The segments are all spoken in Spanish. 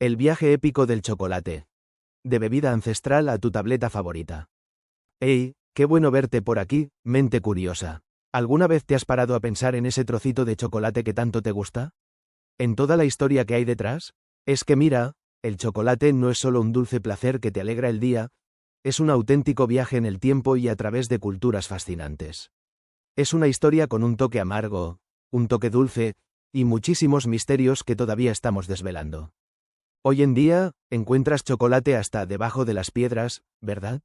El viaje épico del chocolate. De bebida ancestral a tu tableta favorita. ¡Hey! ¡Qué bueno verte por aquí, mente curiosa! ¿Alguna vez te has parado a pensar en ese trocito de chocolate que tanto te gusta? ¿En toda la historia que hay detrás? Es que mira, el chocolate no es solo un dulce placer que te alegra el día, es un auténtico viaje en el tiempo y a través de culturas fascinantes. Es una historia con un toque amargo, un toque dulce, y muchísimos misterios que todavía estamos desvelando. Hoy en día, encuentras chocolate hasta debajo de las piedras, ¿verdad?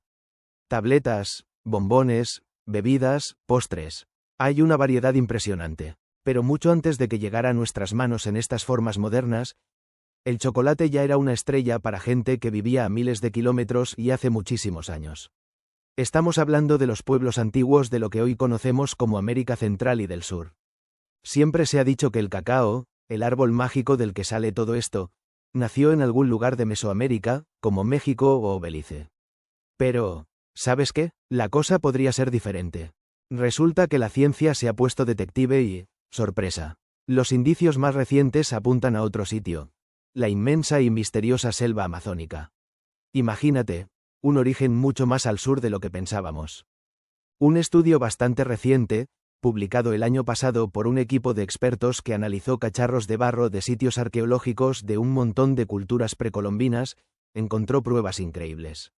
Tabletas, bombones, bebidas, postres. Hay una variedad impresionante. Pero mucho antes de que llegara a nuestras manos en estas formas modernas, el chocolate ya era una estrella para gente que vivía a miles de kilómetros y hace muchísimos años. Estamos hablando de los pueblos antiguos de lo que hoy conocemos como América Central y del Sur. Siempre se ha dicho que el cacao, el árbol mágico del que sale todo esto, nació en algún lugar de Mesoamérica, como México o Belice. Pero, ¿sabes qué? La cosa podría ser diferente. Resulta que la ciencia se ha puesto detective y, sorpresa, los indicios más recientes apuntan a otro sitio, la inmensa y misteriosa selva amazónica. Imagínate, un origen mucho más al sur de lo que pensábamos. Un estudio bastante reciente, publicado el año pasado por un equipo de expertos que analizó cacharros de barro de sitios arqueológicos de un montón de culturas precolombinas, encontró pruebas increíbles.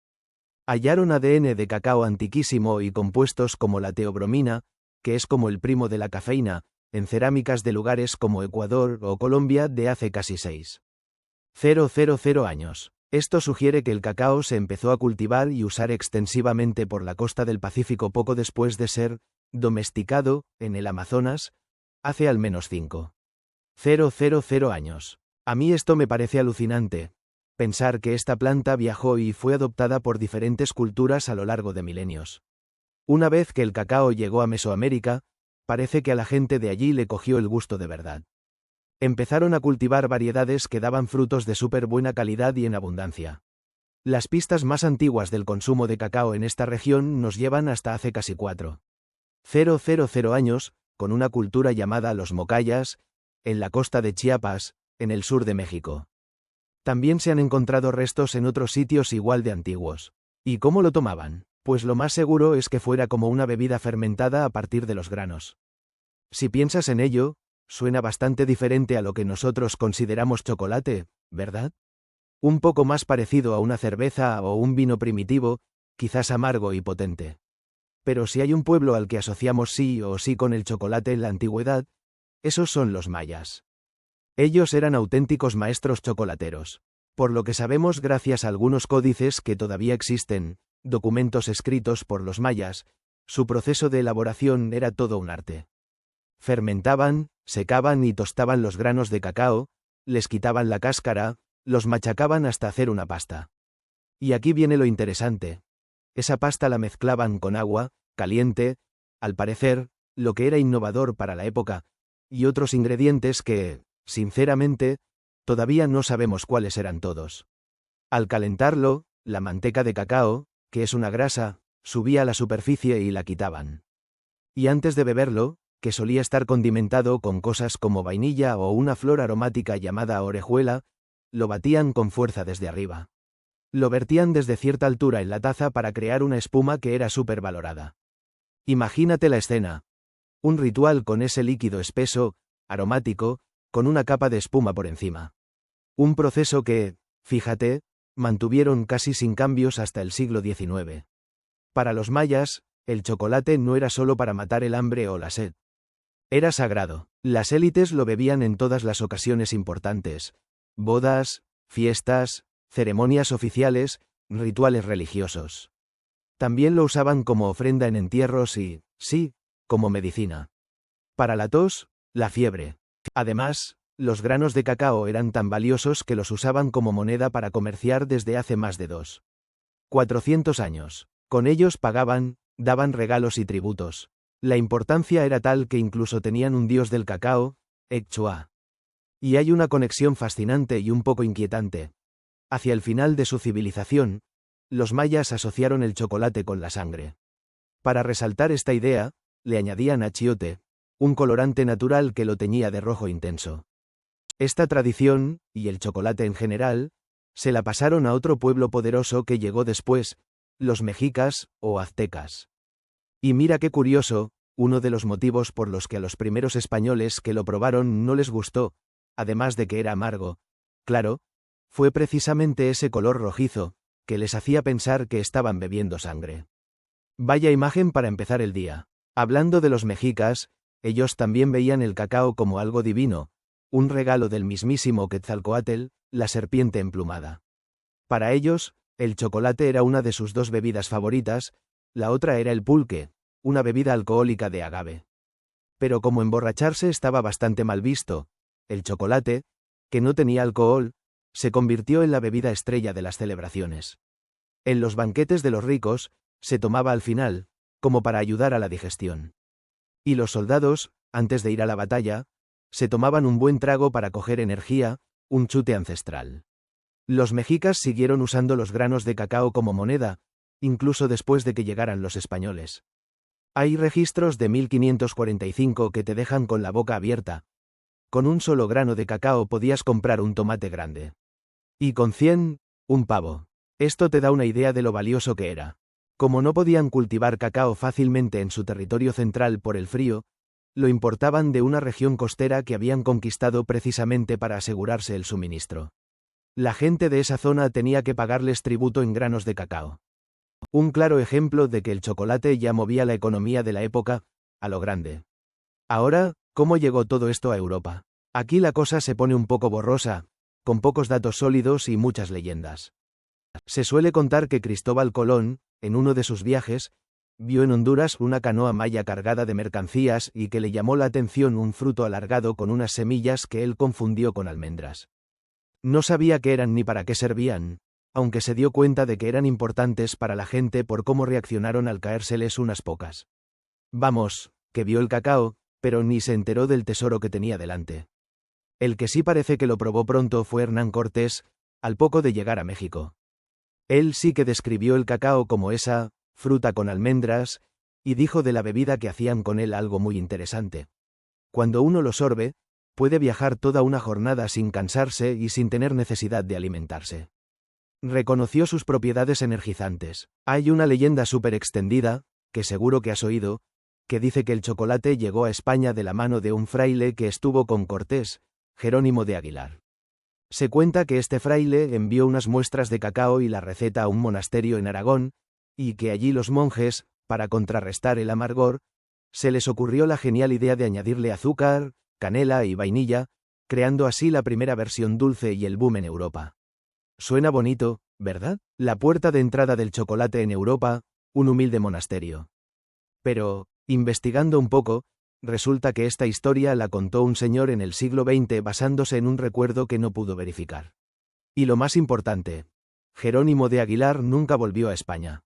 Hallaron ADN de cacao antiquísimo y compuestos como la teobromina, que es como el primo de la cafeína, en cerámicas de lugares como Ecuador o Colombia de hace casi 6,000 años. Esto sugiere que el cacao se empezó a cultivar y usar extensivamente por la costa del Pacífico poco después de ser domesticado en el Amazonas, hace al menos 5,000 años. A mí esto me parece alucinante. Pensar que esta planta viajó y fue adoptada por diferentes culturas a lo largo de milenios. Una vez que el cacao llegó a Mesoamérica, parece que a la gente de allí le cogió el gusto de verdad. Empezaron a cultivar variedades que daban frutos de súper buena calidad y en abundancia. Las pistas más antiguas del consumo de cacao en esta región nos llevan hasta hace casi 4,000 años, con una cultura llamada los Mocayas, en la costa de Chiapas, en el sur de México. También se han encontrado restos en otros sitios igual de antiguos. ¿Y cómo lo tomaban? Pues lo más seguro es que fuera como una bebida fermentada a partir de los granos. Si piensas en ello, suena bastante diferente a lo que nosotros consideramos chocolate, ¿verdad? Un poco más parecido a una cerveza o un vino primitivo, quizás amargo y potente. Pero si hay un pueblo al que asociamos sí o sí con el chocolate en la antigüedad, esos son los mayas. Ellos eran auténticos maestros chocolateros. Por lo que sabemos gracias a algunos códices que todavía existen, documentos escritos por los mayas, su proceso de elaboración era todo un arte. Fermentaban, secaban y tostaban los granos de cacao, les quitaban la cáscara, los machacaban hasta hacer una pasta. Y aquí viene lo interesante. Esa pasta la mezclaban con agua, caliente, al parecer, lo que era innovador para la época, y otros ingredientes que, sinceramente, todavía no sabemos cuáles eran todos. Al calentarlo, la manteca de cacao, que es una grasa, subía a la superficie y la quitaban. Y antes de beberlo, que solía estar condimentado con cosas como vainilla o una flor aromática llamada orejuela, lo batían con fuerza desde arriba. Lo vertían desde cierta altura en la taza para crear una espuma que era súper valorada. Imagínate la escena. Un ritual con ese líquido espeso, aromático, con una capa de espuma por encima. Un proceso que, fíjate, mantuvieron casi sin cambios hasta el siglo XIX. Para los mayas, el chocolate no era solo para matar el hambre o la sed. Era sagrado. Las élites lo bebían en todas las ocasiones importantes: bodas, fiestas, ceremonias oficiales, rituales religiosos. También lo usaban como ofrenda en entierros y, sí, como medicina. Para la tos, la fiebre. Además, los granos de cacao eran tan valiosos que los usaban como moneda para comerciar desde hace más de 2,400 años. Con ellos pagaban, daban regalos y tributos. La importancia era tal que incluso tenían un dios del cacao, Echua. Y hay una conexión fascinante y un poco inquietante. Hacia el final de su civilización, los mayas asociaron el chocolate con la sangre. Para resaltar esta idea, le añadían achiote, un colorante natural que lo teñía de rojo intenso. Esta tradición, y el chocolate en general, se la pasaron a otro pueblo poderoso que llegó después, los mexicas, o aztecas. Y mira qué curioso, uno de los motivos por los que a los primeros españoles que lo probaron no les gustó, además de que era amargo, claro, fue precisamente ese color rojizo, que les hacía pensar que estaban bebiendo sangre. Vaya imagen para empezar el día. Hablando de los mexicas, ellos también veían el cacao como algo divino, un regalo del mismísimo Quetzalcóatl, la serpiente emplumada. Para ellos, el chocolate era una de sus dos bebidas favoritas, la otra era el pulque, una bebida alcohólica de agave. Pero como emborracharse estaba bastante mal visto, el chocolate, que no tenía alcohol, se convirtió en la bebida estrella de las celebraciones. En los banquetes de los ricos, se tomaba al final, como para ayudar a la digestión. Y los soldados, antes de ir a la batalla, se tomaban un buen trago para coger energía, un chute ancestral. Los mexicas siguieron usando los granos de cacao como moneda, incluso después de que llegaran los españoles. Hay registros de 1545 que te dejan con la boca abierta. Con un solo grano de cacao podías comprar un tomate grande. Y con 100, un pavo. Esto te da una idea de lo valioso que era. Como no podían cultivar cacao fácilmente en su territorio central por el frío, lo importaban de una región costera que habían conquistado precisamente para asegurarse el suministro. La gente de esa zona tenía que pagarles tributo en granos de cacao. Un claro ejemplo de que el chocolate ya movía la economía de la época, a lo grande. Ahora, ¿cómo llegó todo esto a Europa? Aquí la cosa se pone un poco borrosa, con pocos datos sólidos y muchas leyendas. Se suele contar que Cristóbal Colón, en uno de sus viajes, vio en Honduras una canoa maya cargada de mercancías y que le llamó la atención un fruto alargado con unas semillas que él confundió con almendras. No sabía qué eran ni para qué servían, aunque se dio cuenta de que eran importantes para la gente por cómo reaccionaron al caérseles unas pocas. Vamos, que vio el cacao, pero ni se enteró del tesoro que tenía delante. El que sí parece que lo probó pronto fue Hernán Cortés, al poco de llegar a México. Él sí que describió el cacao como esa fruta con almendras, y dijo de la bebida que hacían con él algo muy interesante. Cuando uno lo sorbe, puede viajar toda una jornada sin cansarse y sin tener necesidad de alimentarse. Reconoció sus propiedades energizantes. Hay una leyenda súper extendida, que seguro que has oído, que dice que el chocolate llegó a España de la mano de un fraile que estuvo con Cortés, Jerónimo de Aguilar. Se cuenta que este fraile envió unas muestras de cacao y la receta a un monasterio en Aragón, y que allí los monjes, para contrarrestar el amargor, se les ocurrió la genial idea de añadirle azúcar, canela y vainilla, creando así la primera versión dulce y el boom en Europa. Suena bonito, ¿verdad? La puerta de entrada del chocolate en Europa, un humilde monasterio. Pero, investigando un poco, resulta que esta historia la contó un señor en el siglo XX basándose en un recuerdo que no pudo verificar. Y lo más importante, Jerónimo de Aguilar nunca volvió a España.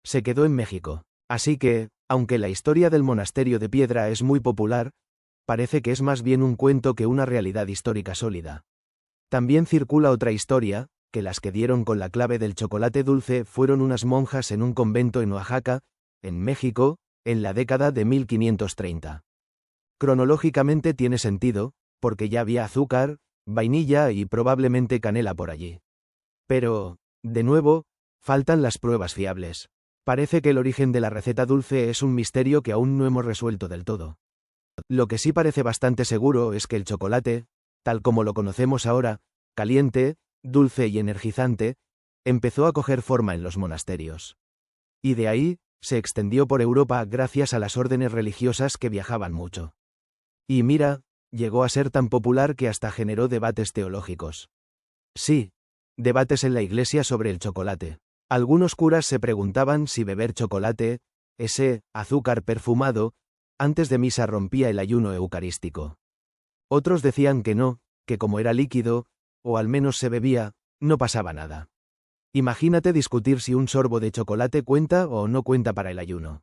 Se quedó en México. Así que, aunque la historia del monasterio de piedra es muy popular, parece que es más bien un cuento que una realidad histórica sólida. También circula otra historia, que las que dieron con la clave del chocolate dulce fueron unas monjas en un convento en Oaxaca, en México, en la década de 1530. Cronológicamente tiene sentido, porque ya había azúcar, vainilla y probablemente canela por allí. Pero, de nuevo, faltan las pruebas fiables. Parece que el origen de la receta dulce es un misterio que aún no hemos resuelto del todo. Lo que sí parece bastante seguro es que el chocolate, tal como lo conocemos ahora, caliente, dulce y energizante, empezó a coger forma en los monasterios. Y de ahí, se extendió por Europa gracias a las órdenes religiosas que viajaban mucho. Y mira, llegó a ser tan popular que hasta generó debates teológicos. Sí, debates en la iglesia sobre el chocolate. Algunos curas se preguntaban si beber chocolate, ese azúcar perfumado, antes de misa rompía el ayuno eucarístico. Otros decían que no, que como era líquido, o al menos se bebía, no pasaba nada. Imagínate discutir si un sorbo de chocolate cuenta o no cuenta para el ayuno.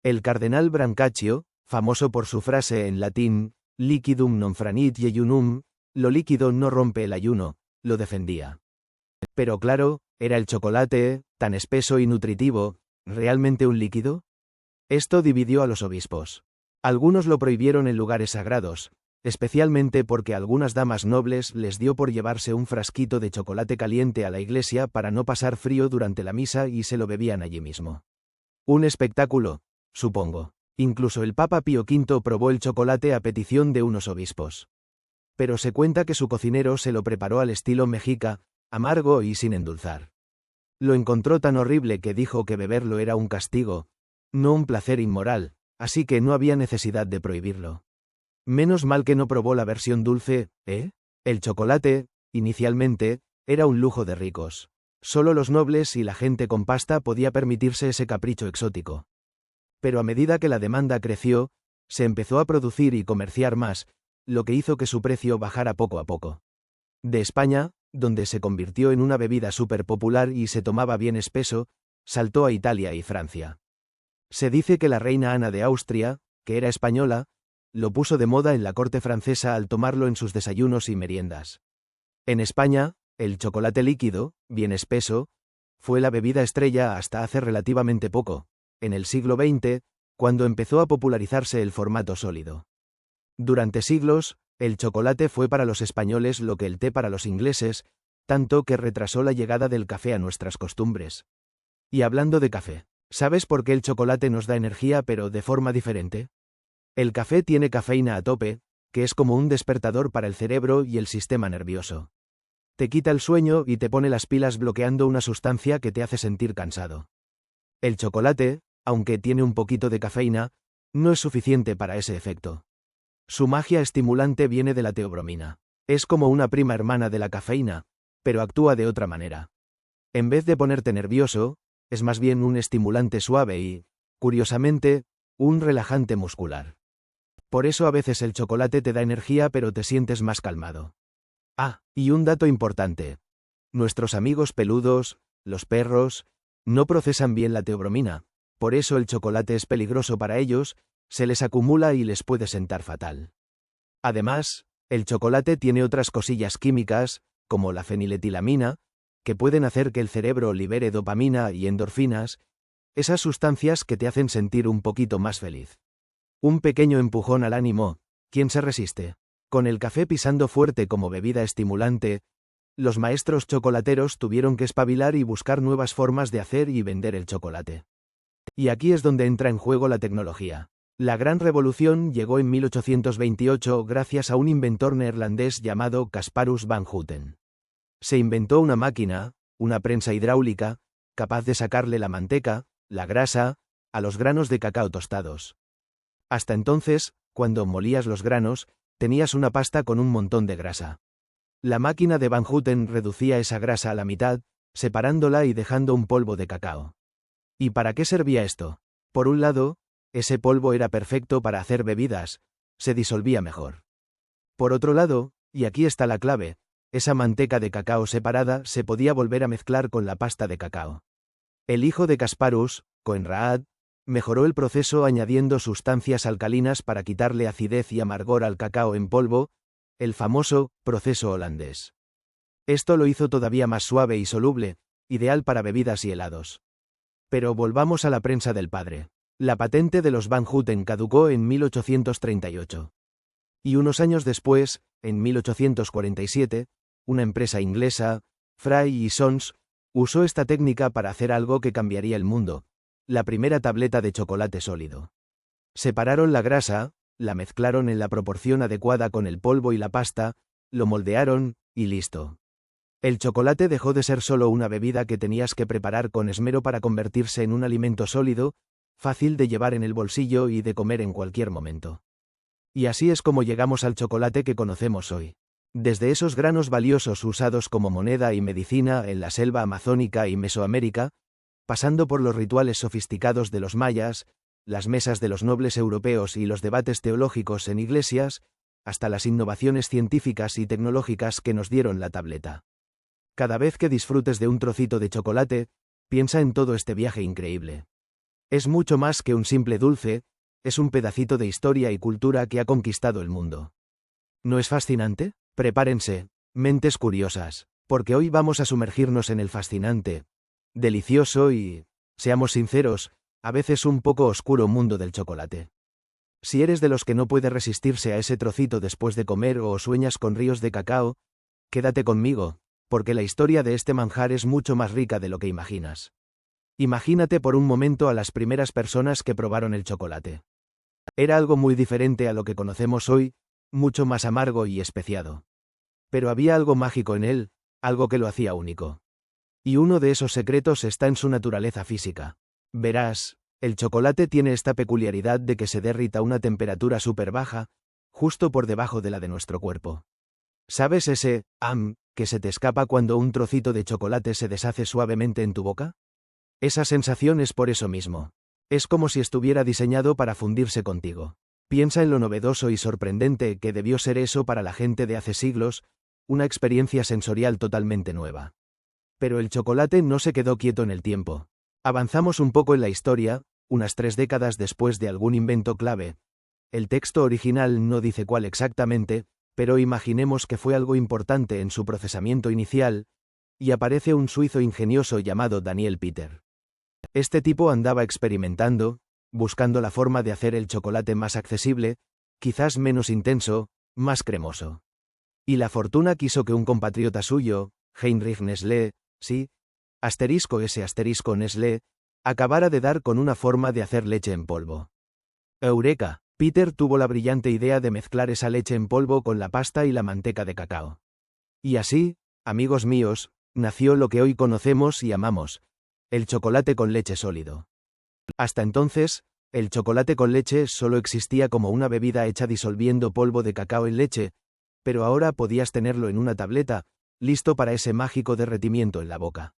El cardenal Brancaccio, famoso por su frase en latín, liquidum non franit iejunum, lo líquido no rompe el ayuno, lo defendía. Pero claro, ¿era el chocolate, tan espeso y nutritivo, realmente un líquido? Esto dividió a los obispos. Algunos lo prohibieron en lugares sagrados, especialmente porque a algunas damas nobles les dio por llevarse un frasquito de chocolate caliente a la iglesia para no pasar frío durante la misa y se lo bebían allí mismo. Un espectáculo, supongo. Incluso el Papa Pío V probó el chocolate a petición de unos obispos. Pero se cuenta que su cocinero se lo preparó al estilo mexica, amargo y sin endulzar. Lo encontró tan horrible que dijo que beberlo era un castigo, no un placer inmoral, así que no había necesidad de prohibirlo. Menos mal que no probó la versión dulce, ¿eh? El chocolate, inicialmente, era un lujo de ricos. Solo los nobles y la gente con pasta podía permitirse ese capricho exótico. Pero a medida que la demanda creció, se empezó a producir y comerciar más, lo que hizo que su precio bajara poco a poco. De España, donde se convirtió en una bebida súper popular y se tomaba bien espeso, saltó a Italia y Francia. Se dice que la reina Ana de Austria, que era española, lo puso de moda en la corte francesa al tomarlo en sus desayunos y meriendas. En España, el chocolate líquido, bien espeso, fue la bebida estrella hasta hace relativamente poco, en el siglo XX, cuando empezó a popularizarse el formato sólido. Durante siglos, el chocolate fue para los españoles lo que el té para los ingleses, tanto que retrasó la llegada del café a nuestras costumbres. Y hablando de café, ¿sabes por qué el chocolate nos da energía pero de forma diferente? El café tiene cafeína a tope, que es como un despertador para el cerebro y el sistema nervioso. Te quita el sueño y te pone las pilas bloqueando una sustancia que te hace sentir cansado. El chocolate, aunque tiene un poquito de cafeína, no es suficiente para ese efecto. Su magia estimulante viene de la teobromina. Es como una prima hermana de la cafeína, pero actúa de otra manera. En vez de ponerte nervioso, es más bien un estimulante suave y, curiosamente, un relajante muscular. Por eso a veces el chocolate te da energía pero te sientes más calmado. Ah, y un dato importante. Nuestros amigos peludos, los perros, no procesan bien la teobromina, por eso el chocolate es peligroso para ellos, se les acumula y les puede sentar fatal. Además, el chocolate tiene otras cosillas químicas, como la feniletilamina, que pueden hacer que el cerebro libere dopamina y endorfinas, esas sustancias que te hacen sentir un poquito más feliz. Un pequeño empujón al ánimo, ¿quién se resiste? Con el café pisando fuerte como bebida estimulante, los maestros chocolateros tuvieron que espabilar y buscar nuevas formas de hacer y vender el chocolate. Y aquí es donde entra en juego la tecnología. La gran revolución llegó en 1828 gracias a un inventor neerlandés llamado Casparus van Houten. Se inventó una máquina, una prensa hidráulica, capaz de sacarle la manteca, la grasa, a los granos de cacao tostados. Hasta entonces, cuando molías los granos, tenías una pasta con un montón de grasa. La máquina de Van Houten reducía esa grasa a la mitad, separándola y dejando un polvo de cacao. ¿Y para qué servía esto? Por un lado, ese polvo era perfecto para hacer bebidas, se disolvía mejor. Por otro lado, y aquí está la clave, esa manteca de cacao separada se podía volver a mezclar con la pasta de cacao. El hijo de Casparus, Coenraad, mejoró el proceso añadiendo sustancias alcalinas para quitarle acidez y amargor al cacao en polvo, el famoso proceso holandés. Esto lo hizo todavía más suave y soluble, ideal para bebidas y helados. Pero volvamos a la prensa del padre. La patente de los Van Houten caducó en 1838. Y unos años después, en 1847, una empresa inglesa, Fry & Sons, usó esta técnica para hacer algo que cambiaría el mundo: la primera tableta de chocolate sólido. Separaron la grasa, la mezclaron en la proporción adecuada con el polvo y la pasta, lo moldearon, y listo. El chocolate dejó de ser solo una bebida que tenías que preparar con esmero para convertirse en un alimento sólido, fácil de llevar en el bolsillo y de comer en cualquier momento. Y así es como llegamos al chocolate que conocemos hoy. Desde esos granos valiosos usados como moneda y medicina en la selva amazónica y Mesoamérica, pasando por los rituales sofisticados de los mayas, las mesas de los nobles europeos y los debates teológicos en iglesias, hasta las innovaciones científicas y tecnológicas que nos dieron la tableta. Cada vez que disfrutes de un trocito de chocolate, piensa en todo este viaje increíble. Es mucho más que un simple dulce, es un pedacito de historia y cultura que ha conquistado el mundo. ¿No es fascinante? Prepárense, mentes curiosas, porque hoy vamos a sumergirnos en el fascinante, delicioso y, seamos sinceros, a veces un poco oscuro mundo del chocolate. Si eres de los que no puede resistirse a ese trocito después de comer o sueñas con ríos de cacao, quédate conmigo, porque la historia de este manjar es mucho más rica de lo que imaginas. Imagínate por un momento a las primeras personas que probaron el chocolate. Era algo muy diferente a lo que conocemos hoy, mucho más amargo y especiado. Pero había algo mágico en él, algo que lo hacía único. Y uno de esos secretos está en su naturaleza física. Verás, el chocolate tiene esta peculiaridad de que se derrita a una temperatura súper baja, justo por debajo de la de nuestro cuerpo. ¿Sabes ese que se te escapa cuando un trocito de chocolate se deshace suavemente en tu boca? Esa sensación es por eso mismo. Es como si estuviera diseñado para fundirse contigo. Piensa en lo novedoso y sorprendente que debió ser eso para la gente de hace siglos, una experiencia sensorial totalmente nueva. Pero el chocolate no se quedó quieto en el tiempo. Avanzamos un poco en la historia, unas 3 décadas después de algún invento clave. El texto original no dice cuál exactamente, pero imaginemos que fue algo importante en su procesamiento inicial, y aparece un suizo ingenioso llamado Daniel Peter. Este tipo andaba experimentando, buscando la forma de hacer el chocolate más accesible, quizás menos intenso, más cremoso. Y la fortuna quiso que un compatriota suyo, Heinrich Nestlé, Nestlé, acabara de dar con una forma de hacer leche en polvo. ¡Eureka! Peter tuvo la brillante idea de mezclar esa leche en polvo con la pasta y la manteca de cacao. Y así, amigos míos, nació lo que hoy conocemos y amamos, el chocolate con leche sólido. Hasta entonces, el chocolate con leche solo existía como una bebida hecha disolviendo polvo de cacao en leche, pero ahora podías tenerlo en una tableta, listo para ese mágico derretimiento en la boca.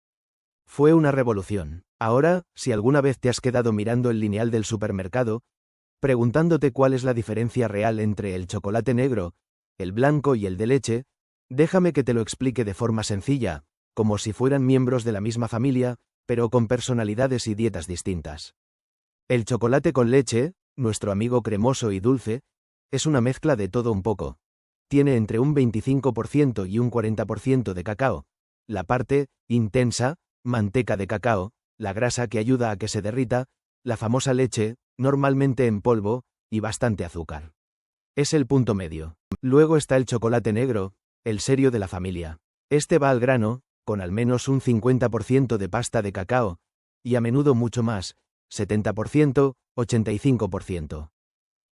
Fue una revolución. Ahora, si alguna vez te has quedado mirando el lineal del supermercado, preguntándote cuál es la diferencia real entre el chocolate negro, el blanco y el de leche, déjame que te lo explique de forma sencilla, como si fueran miembros de la misma familia, pero con personalidades y dietas distintas. El chocolate con leche, nuestro amigo cremoso y dulce, es una mezcla de todo un poco. Tiene entre un 25% y un 40% de cacao, la parte intensa, manteca de cacao, la grasa que ayuda a que se derrita, la famosa leche, normalmente en polvo, y bastante azúcar. Es el punto medio. Luego está el chocolate negro, el serio de la familia. Este va al grano, con al menos un 50% de pasta de cacao, y a menudo mucho más, 70%, 85%.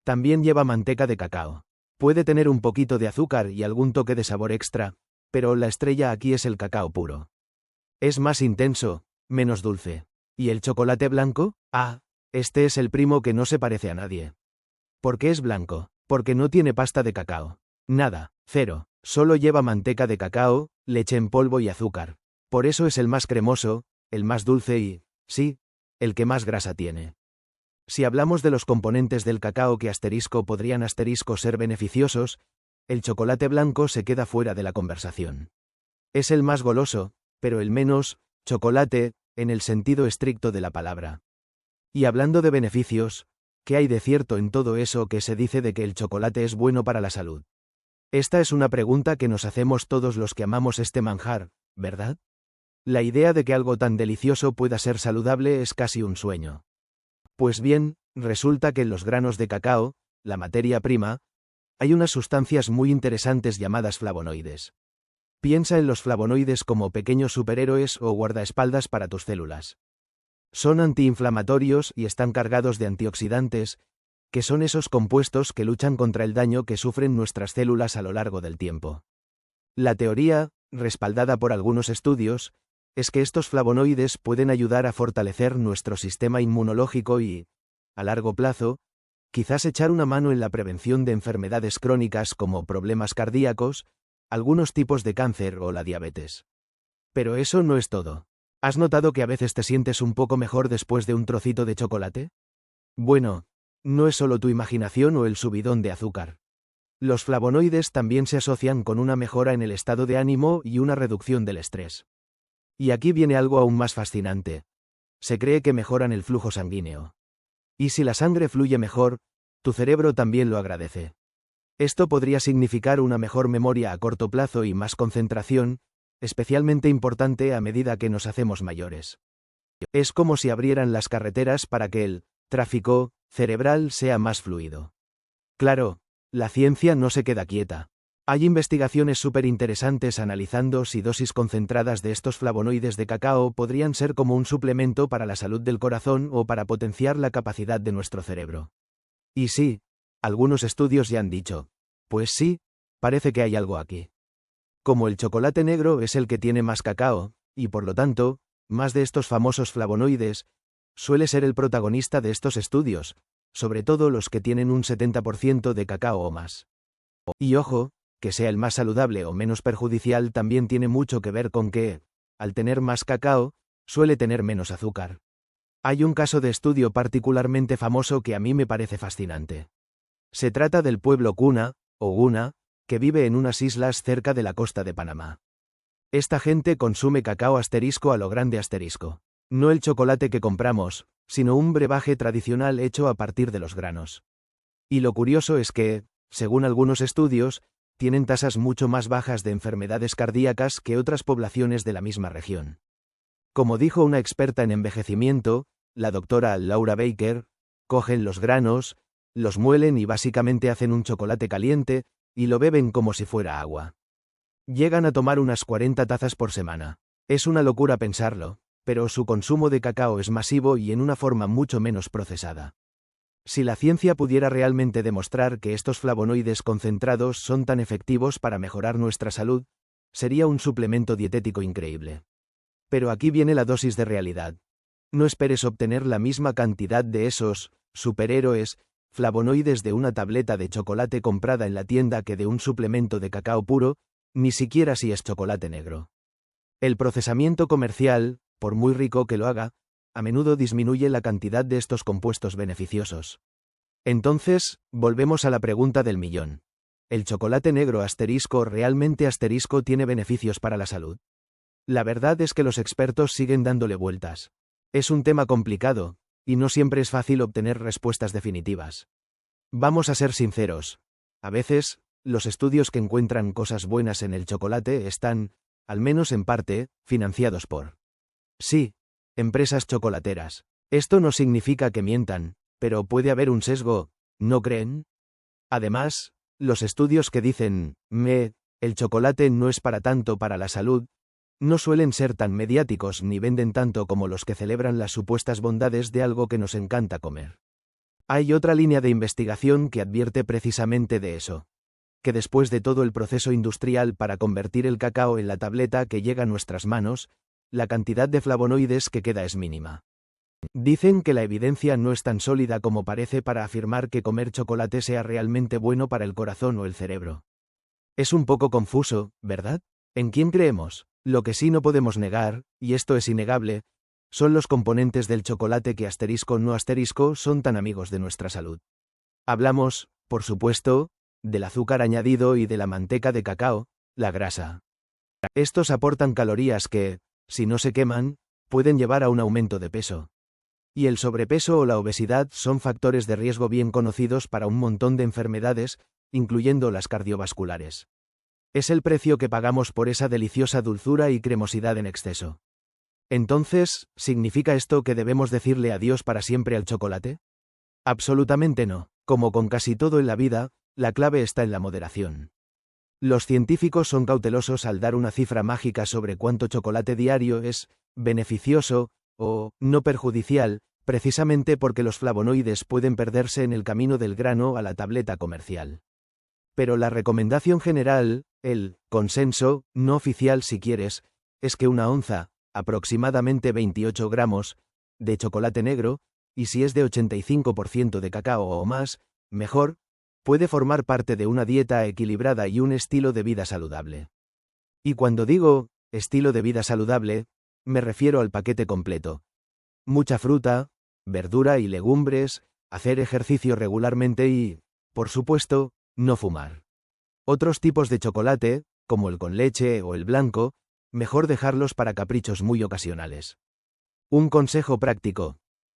También lleva manteca de cacao. Puede tener un poquito de azúcar y algún toque de sabor extra, pero la estrella aquí es el cacao puro. Es más intenso, menos dulce. ¿Y el chocolate blanco? Este es el primo que no se parece a nadie. ¿Por qué es blanco? Porque no tiene pasta de cacao. Nada, cero. Solo lleva manteca de cacao, leche en polvo y azúcar. Por eso es el más cremoso, el más dulce y, sí, el que más grasa tiene. Si hablamos de los componentes del cacao que podrían ser beneficiosos, el chocolate blanco se queda fuera de la conversación. Es el más goloso, pero el menos chocolate, en el sentido estricto de la palabra. Y hablando de beneficios, ¿qué hay de cierto en todo eso que se dice de que el chocolate es bueno para la salud? Esta es una pregunta que nos hacemos todos los que amamos este manjar, ¿verdad? La idea de que algo tan delicioso pueda ser saludable es casi un sueño. Pues bien, resulta que en los granos de cacao, la materia prima, hay unas sustancias muy interesantes llamadas flavonoides. Piensa en los flavonoides como pequeños superhéroes o guardaespaldas para tus células. Son antiinflamatorios y están cargados de antioxidantes, que son esos compuestos que luchan contra el daño que sufren nuestras células a lo largo del tiempo. La teoría, respaldada por algunos estudios, es que estos flavonoides pueden ayudar a fortalecer nuestro sistema inmunológico y, a largo plazo, quizás echar una mano en la prevención de enfermedades crónicas como problemas cardíacos, algunos tipos de cáncer o la diabetes. Pero eso no es todo. ¿Has notado que a veces te sientes un poco mejor después de un trocito de chocolate? Bueno, no es solo tu imaginación o el subidón de azúcar. Los flavonoides también se asocian con una mejora en el estado de ánimo y una reducción del estrés. Y aquí viene algo aún más fascinante. Se cree que mejoran el flujo sanguíneo. Y si la sangre fluye mejor, tu cerebro también lo agradece. Esto podría significar una mejor memoria a corto plazo y más concentración, especialmente importante a medida que nos hacemos mayores. Es como si abrieran las carreteras para que el tráfico cerebral sea más fluido. Claro, la ciencia no se queda quieta. Hay investigaciones súper interesantes analizando si dosis concentradas de estos flavonoides de cacao podrían ser como un suplemento para la salud del corazón o para potenciar la capacidad de nuestro cerebro. Y sí, algunos estudios ya han dicho, pues sí, parece que hay algo aquí. Como el chocolate negro es el que tiene más cacao, y por lo tanto, más de estos famosos flavonoides, suele ser el protagonista de estos estudios, sobre todo los que tienen un 70% de cacao o más. Y ojo, que sea el más saludable o menos perjudicial también tiene mucho que ver con que, al tener más cacao, suele tener menos azúcar. Hay un caso de estudio particularmente famoso que a mí me parece fascinante. Se trata del pueblo Cuna, o Guna, que vive en unas islas cerca de la costa de Panamá. Esta gente consume cacao asterisco a lo grande asterisco. No el chocolate que compramos, sino un brebaje tradicional hecho a partir de los granos. Y lo curioso es que, según algunos estudios, tienen tasas mucho más bajas de enfermedades cardíacas que otras poblaciones de la misma región. Como dijo una experta en envejecimiento, la doctora Laura Baker, cogen los granos, los muelen y básicamente hacen un chocolate caliente, y lo beben como si fuera agua. Llegan a tomar unas 40 tazas por semana. Es una locura pensarlo, pero su consumo de cacao es masivo y en una forma mucho menos procesada. Si la ciencia pudiera realmente demostrar que estos flavonoides concentrados son tan efectivos para mejorar nuestra salud, sería un suplemento dietético increíble. Pero aquí viene la dosis de realidad. No esperes obtener la misma cantidad de esos superhéroes flavonoides de una tableta de chocolate comprada en la tienda que de un suplemento de cacao puro, ni siquiera si es chocolate negro. El procesamiento comercial, por muy rico que lo haga, a menudo disminuye la cantidad de estos compuestos beneficiosos. Entonces, volvemos a la pregunta del millón. ¿El chocolate negro asterisco realmente asterisco tiene beneficios para la salud? La verdad es que los expertos siguen dándole vueltas. Es un tema complicado, y no siempre es fácil obtener respuestas definitivas. Vamos a ser sinceros. A veces, los estudios que encuentran cosas buenas en el chocolate están, al menos en parte, financiados por empresas chocolateras. Esto no significa que mientan, pero puede haber un sesgo, ¿no creen? Además, los estudios que dicen, el chocolate no es para tanto para la salud, no suelen ser tan mediáticos ni venden tanto como los que celebran las supuestas bondades de algo que nos encanta comer. Hay otra línea de investigación que advierte precisamente de eso. Que después de todo el proceso industrial para convertir el cacao en la tableta que llega a nuestras manos, la cantidad de flavonoides que queda es mínima. Dicen que la evidencia no es tan sólida como parece para afirmar que comer chocolate sea realmente bueno para el corazón o el cerebro. Es un poco confuso, ¿verdad? ¿En quién creemos? Lo que sí no podemos negar, y esto es innegable, son los componentes del chocolate que asterisco no asterisco son tan amigos de nuestra salud. Hablamos, por supuesto, del azúcar añadido y de la manteca de cacao, la grasa. Estos aportan calorías que, si no se queman, pueden llevar a un aumento de peso. Y el sobrepeso o la obesidad son factores de riesgo bien conocidos para un montón de enfermedades, incluyendo las cardiovasculares. Es el precio que pagamos por esa deliciosa dulzura y cremosidad en exceso. Entonces, ¿significa esto que debemos decirle adiós para siempre al chocolate? Absolutamente no. Como con casi todo en la vida, la clave está en la moderación. Los científicos son cautelosos al dar una cifra mágica sobre cuánto chocolate diario es beneficioso o no perjudicial, precisamente porque los flavonoides pueden perderse en el camino del grano a la tableta comercial. Pero la recomendación general, el consenso, no oficial si quieres, es que una onza, aproximadamente 28 gramos, de chocolate negro, y si es de 85% de cacao o más, mejor, puede formar parte de una dieta equilibrada y un estilo de vida saludable. Y cuando digo estilo de vida saludable, me refiero al paquete completo. Mucha fruta, verdura y legumbres, hacer ejercicio regularmente y, por supuesto, no fumar. Otros tipos de chocolate, como el con leche o el blanco, mejor dejarlos para caprichos muy ocasionales. Un consejo práctico.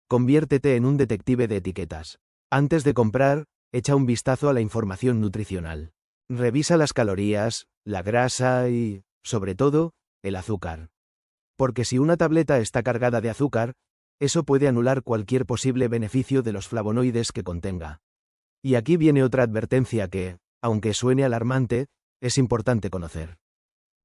Conviértete en un detective de etiquetas. Antes de comprar, echa un vistazo a la información nutricional. Revisa las calorías, la grasa y, sobre todo, el azúcar. Porque si una tableta está cargada de azúcar, eso puede anular cualquier posible beneficio de los flavonoides que contenga. Y aquí viene otra advertencia que, aunque suene alarmante, es importante conocer.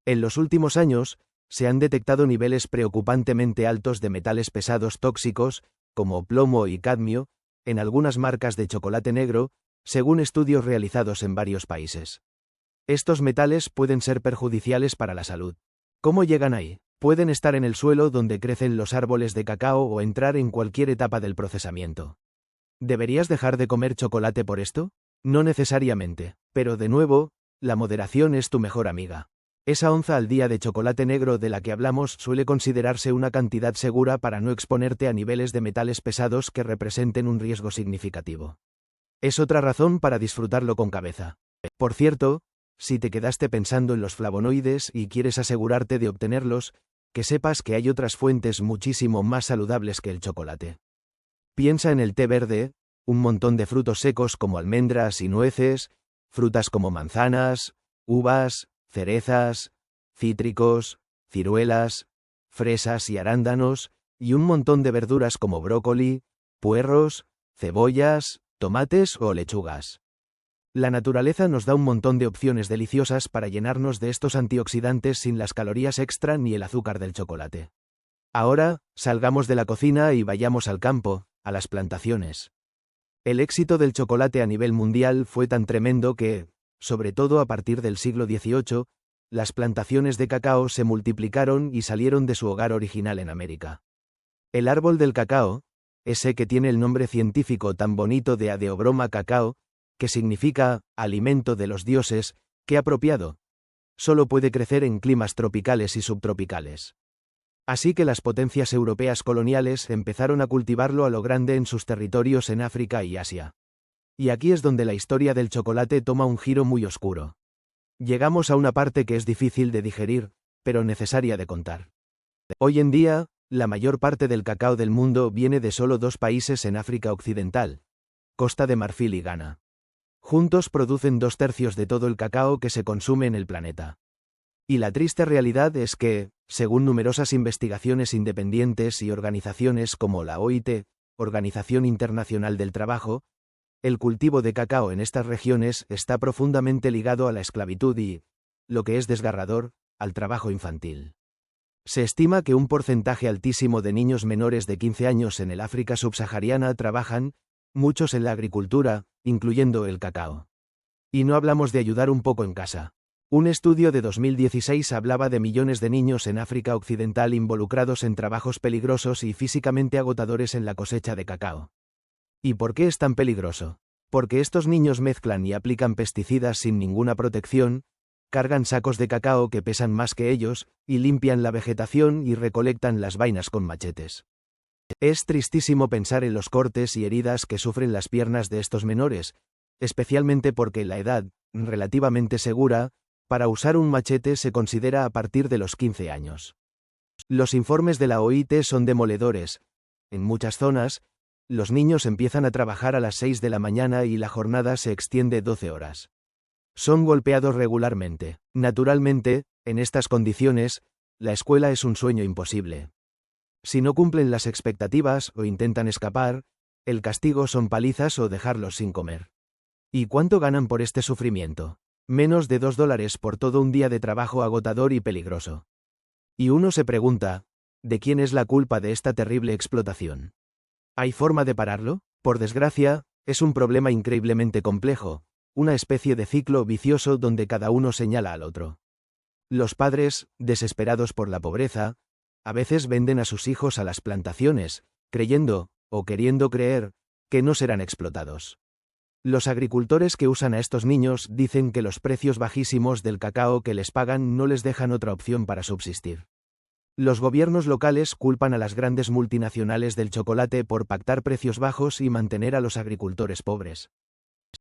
En los últimos años, se han detectado niveles preocupantemente altos de metales pesados tóxicos, como plomo y cadmio, en algunas marcas de chocolate negro, según estudios realizados en varios países. Estos metales pueden ser perjudiciales para la salud. ¿Cómo llegan ahí? Pueden estar en el suelo donde crecen los árboles de cacao o entrar en cualquier etapa del procesamiento. ¿Deberías dejar de comer chocolate por esto? No necesariamente, pero de nuevo, la moderación es tu mejor amiga. Esa onza al día de chocolate negro de la que hablamos suele considerarse una cantidad segura para no exponerte a niveles de metales pesados que representen un riesgo significativo. Es otra razón para disfrutarlo con cabeza. Por cierto, si te quedaste pensando en los flavonoides y quieres asegurarte de obtenerlos, que sepas que hay otras fuentes muchísimo más saludables que el chocolate. Piensa en el té verde, un montón de frutos secos como almendras y nueces, frutas como manzanas, uvas, cerezas, cítricos, ciruelas, fresas y arándanos, y un montón de verduras como brócoli, puerros, cebollas, tomates o lechugas. La naturaleza nos da un montón de opciones deliciosas para llenarnos de estos antioxidantes sin las calorías extra ni el azúcar del chocolate. Ahora, salgamos de la cocina y vayamos al campo, a las plantaciones. El éxito del chocolate a nivel mundial fue tan tremendo que, sobre todo a partir del siglo XVIII, las plantaciones de cacao se multiplicaron y salieron de su hogar original en América. El árbol del cacao, ese que tiene el nombre científico tan bonito de Adeobroma cacao, que significa alimento de los dioses, qué apropiado, solo puede crecer en climas tropicales y subtropicales. Así que las potencias europeas coloniales empezaron a cultivarlo a lo grande en sus territorios en África y Asia. Y aquí es donde la historia del chocolate toma un giro muy oscuro. Llegamos a una parte que es difícil de digerir, pero necesaria de contar. Hoy en día, la mayor parte del cacao del mundo viene de solo 2 países en África Occidental, Costa de Marfil y Ghana. Juntos producen 2/3 de todo el cacao que se consume en el planeta. Y la triste realidad es que, según numerosas investigaciones independientes y organizaciones como la OIT, Organización Internacional del Trabajo, el cultivo de cacao en estas regiones está profundamente ligado a la esclavitud y, lo que es desgarrador, al trabajo infantil. Se estima que un porcentaje altísimo de niños menores de 15 años en el África subsahariana trabajan, muchos en la agricultura, incluyendo el cacao. Y no hablamos de ayudar un poco en casa. Un estudio de 2016 hablaba de millones de niños en África Occidental involucrados en trabajos peligrosos y físicamente agotadores en la cosecha de cacao. ¿Y por qué es tan peligroso? Porque estos niños mezclan y aplican pesticidas sin ninguna protección, cargan sacos de cacao que pesan más que ellos, y limpian la vegetación y recolectan las vainas con machetes. Es tristísimo pensar en los cortes y heridas que sufren las piernas de estos menores, especialmente porque la edad, relativamente segura, para usar un machete se considera a partir de los 15 años. Los informes de la OIT son demoledores. En muchas zonas, los niños empiezan a trabajar a las 6 de la mañana y la jornada se extiende 12 horas. Son golpeados regularmente. Naturalmente, en estas condiciones, la escuela es un sueño imposible. Si no cumplen las expectativas o intentan escapar, el castigo son palizas o dejarlos sin comer. ¿Y cuánto ganan por este sufrimiento? Menos de $2 por todo un día de trabajo agotador y peligroso. Y uno se pregunta, ¿de quién es la culpa de esta terrible explotación? ¿Hay forma de pararlo? Por desgracia, es un problema increíblemente complejo, una especie de ciclo vicioso donde cada uno señala al otro. Los padres, desesperados por la pobreza, a veces venden a sus hijos a las plantaciones, creyendo, o queriendo creer, que no serán explotados. Los agricultores que usan a estos niños dicen que los precios bajísimos del cacao que les pagan no les dejan otra opción para subsistir. Los gobiernos locales culpan a las grandes multinacionales del chocolate por pactar precios bajos y mantener a los agricultores pobres.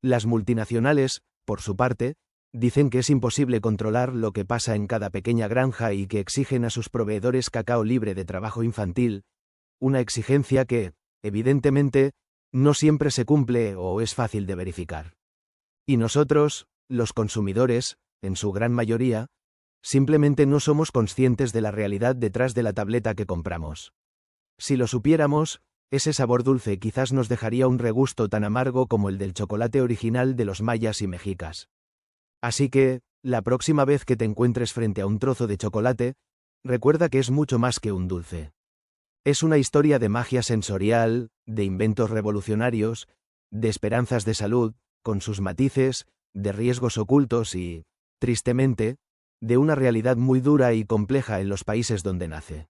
Las multinacionales, por su parte, dicen que es imposible controlar lo que pasa en cada pequeña granja y que exigen a sus proveedores cacao libre de trabajo infantil, una exigencia que, evidentemente, no siempre se cumple o es fácil de verificar. Y nosotros, los consumidores, en su gran mayoría, simplemente no somos conscientes de la realidad detrás de la tableta que compramos. Si lo supiéramos, ese sabor dulce quizás nos dejaría un regusto tan amargo como el del chocolate original de los mayas y mexicas. Así que, la próxima vez que te encuentres frente a un trozo de chocolate, recuerda que es mucho más que un dulce. Es una historia de magia sensorial, de inventos revolucionarios, de esperanzas de salud, con sus matices, de riesgos ocultos y, tristemente, de una realidad muy dura y compleja en los países donde nace.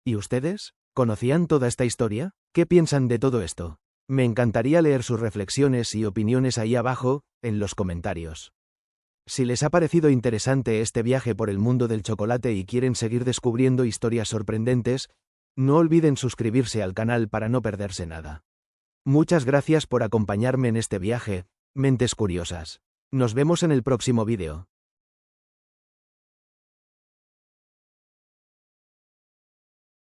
¿Y ustedes? ¿Conocían toda esta historia? ¿Qué piensan de todo esto? Me encantaría leer sus reflexiones y opiniones ahí abajo, en los comentarios. Si les ha parecido interesante este viaje por el mundo del chocolate y quieren seguir descubriendo historias sorprendentes, no olviden suscribirse al canal para no perderse nada. Muchas gracias por acompañarme en este viaje, mentes curiosas. Nos vemos en el próximo vídeo.